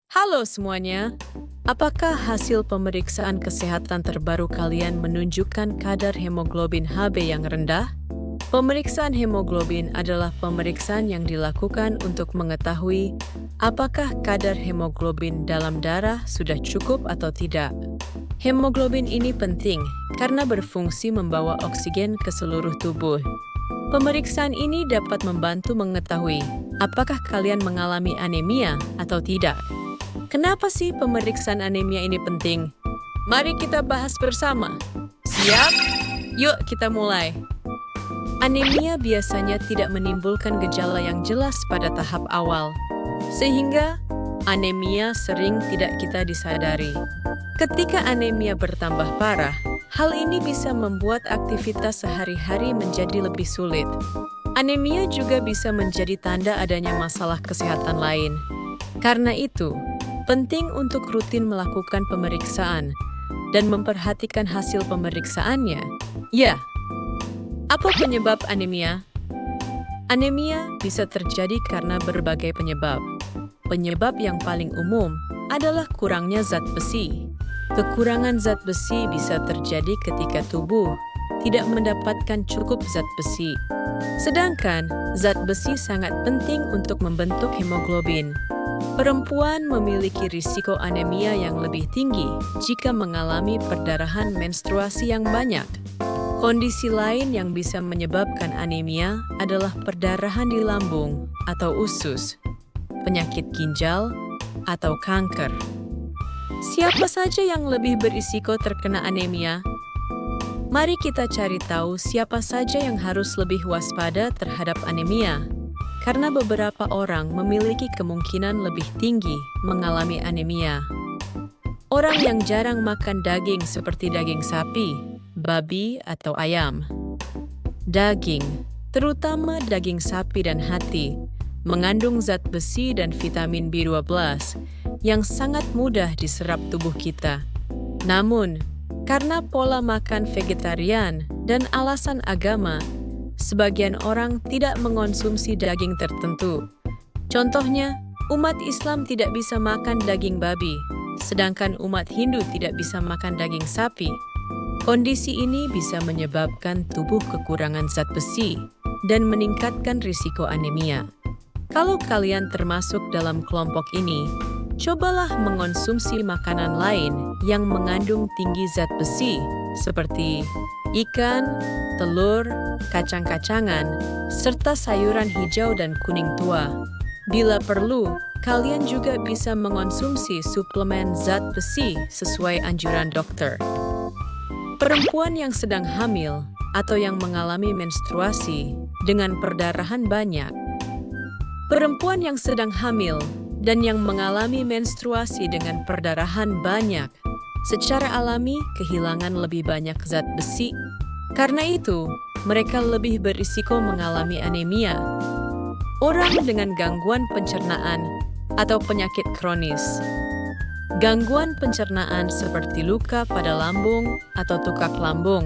Halo semuanya, apakah hasil pemeriksaan kesehatan terbaru kalian menunjukkan kadar hemoglobin HB yang rendah? Pemeriksaan hemoglobin adalah pemeriksaan yang dilakukan untuk mengetahui apakah kadar hemoglobin dalam darah sudah cukup atau tidak. Hemoglobin ini penting karena berfungsi membawa oksigen ke seluruh tubuh. Pemeriksaan ini dapat membantu mengetahui apakah kalian mengalami anemia atau tidak. Kenapa sih pemeriksaan anemia ini penting? Mari kita bahas bersama. Siap? Yuk kita mulai. Anemia biasanya tidak menimbulkan gejala yang jelas pada tahap awal, sehingga anemia sering tidak kita disadari. Ketika anemia bertambah parah, hal ini bisa membuat aktivitas sehari-hari menjadi lebih sulit. Anemia juga bisa menjadi tanda adanya masalah kesehatan lain. Karena itu, penting untuk rutin melakukan pemeriksaan dan memperhatikan hasil pemeriksaannya. Ya, apa penyebab anemia? Anemia bisa terjadi karena berbagai penyebab. Penyebab yang paling umum adalah kurangnya zat besi. Kekurangan zat besi bisa terjadi ketika tubuh tidak mendapatkan cukup zat besi. Sedangkan zat besi sangat penting untuk membentuk hemoglobin. Perempuan memiliki risiko anemia yang lebih tinggi jika mengalami perdarahan menstruasi yang banyak. Kondisi lain yang bisa menyebabkan anemia adalah perdarahan di lambung atau usus, penyakit ginjal, atau kanker. Siapa saja yang lebih berisiko terkena anemia? Mari kita cari tahu siapa saja yang harus lebih waspada terhadap anemia. Karena beberapa orang memiliki kemungkinan lebih tinggi mengalami anemia. Orang yang jarang makan daging seperti daging sapi, babi, atau ayam. Daging, terutama daging sapi dan hati, mengandung zat besi dan vitamin B12 yang sangat mudah diserap tubuh kita. Namun, karena pola makan vegetarian dan alasan agama, sebagian orang tidak mengonsumsi daging tertentu. Contohnya, umat Islam tidak bisa makan daging babi, sedangkan umat Hindu tidak bisa makan daging sapi. Kondisi ini bisa menyebabkan tubuh kekurangan zat besi dan meningkatkan risiko anemia. Kalau kalian termasuk dalam kelompok ini, cobalah mengonsumsi makanan lain yang mengandung tinggi zat besi, seperti ikan, telur, kacang-kacangan, serta sayuran hijau dan kuning tua. Bila perlu, kalian juga bisa mengonsumsi suplemen zat besi sesuai anjuran dokter. Perempuan yang sedang hamil atau yang mengalami menstruasi dengan perdarahan banyak. Perempuan yang sedang hamil dan yang mengalami menstruasi dengan perdarahan banyak secara alami kehilangan lebih banyak zat besi. Karena itu, mereka lebih berisiko mengalami anemia. Orang dengan gangguan pencernaan atau penyakit kronis. Gangguan pencernaan seperti luka pada lambung atau tukak lambung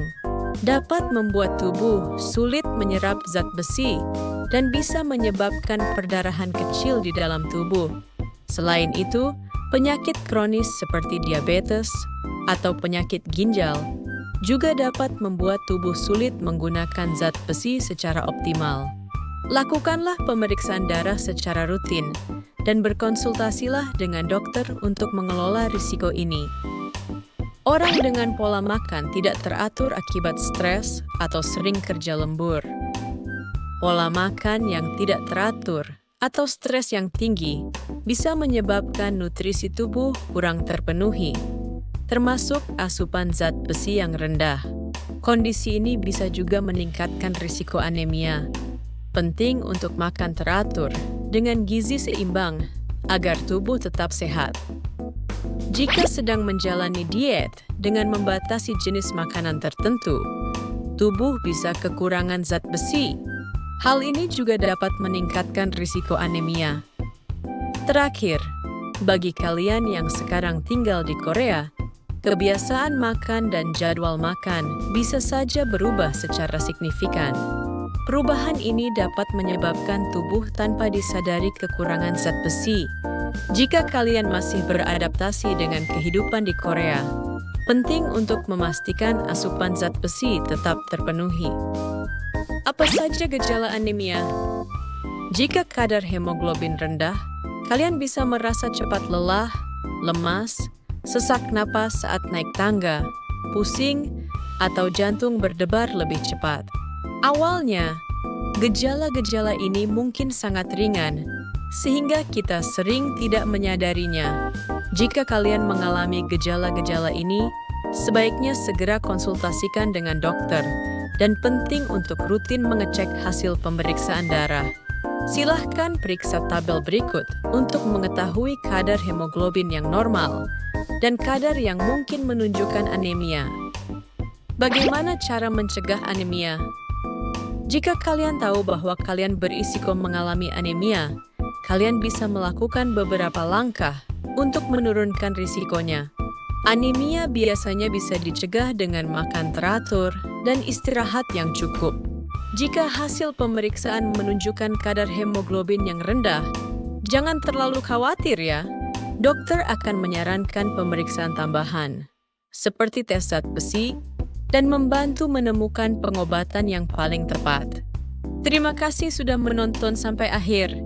dapat membuat tubuh sulit menyerap zat besi dan bisa menyebabkan perdarahan kecil di dalam tubuh. Selain itu, penyakit kronis seperti diabetes atau penyakit ginjal juga dapat membuat tubuh sulit menggunakan zat besi secara optimal. Lakukanlah pemeriksaan darah secara rutin dan berkonsultasilah dengan dokter untuk mengelola risiko ini. Orang dengan pola makan tidak teratur akibat stres atau sering kerja lembur. Pola makan yang tidak teratur atau stres yang tinggi bisa menyebabkan nutrisi tubuh kurang terpenuhi, termasuk asupan zat besi yang rendah. Kondisi ini bisa juga meningkatkan risiko anemia. Penting untuk makan teratur dengan gizi seimbang agar tubuh tetap sehat. Jika sedang menjalani diet dengan membatasi jenis makanan tertentu, tubuh bisa kekurangan zat besi. Hal ini juga dapat meningkatkan risiko anemia. Terakhir, bagi kalian yang sekarang tinggal di Korea, kebiasaan makan dan jadwal makan bisa saja berubah secara signifikan. Perubahan ini dapat menyebabkan tubuh tanpa disadari kekurangan zat besi, Jika kalian masih beradaptasi dengan kehidupan di Korea, penting untuk memastikan asupan zat besi tetap terpenuhi. Apa saja gejala anemia? Jika kadar hemoglobin rendah, kalian bisa merasa cepat lelah, lemas, sesak napas saat naik tangga, pusing, atau jantung berdebar lebih cepat. Awalnya, gejala-gejala ini mungkin sangat ringan, sehingga kita sering tidak menyadarinya. Jika kalian mengalami gejala-gejala ini, sebaiknya segera konsultasikan dengan dokter, dan penting untuk rutin mengecek hasil pemeriksaan darah. Silahkan periksa tabel berikut untuk mengetahui kadar hemoglobin yang normal dan kadar yang mungkin menunjukkan anemia. Bagaimana cara mencegah anemia? Jika kalian tahu bahwa kalian berisiko mengalami anemia, kalian bisa melakukan beberapa langkah untuk menurunkan risikonya. Anemia biasanya bisa dicegah dengan makan teratur dan istirahat yang cukup. Jika hasil pemeriksaan menunjukkan kadar hemoglobin yang rendah, jangan terlalu khawatir ya. Dokter akan menyarankan pemeriksaan tambahan, seperti tes zat besi, dan membantu menemukan pengobatan yang paling tepat. Terima kasih sudah menonton sampai akhir.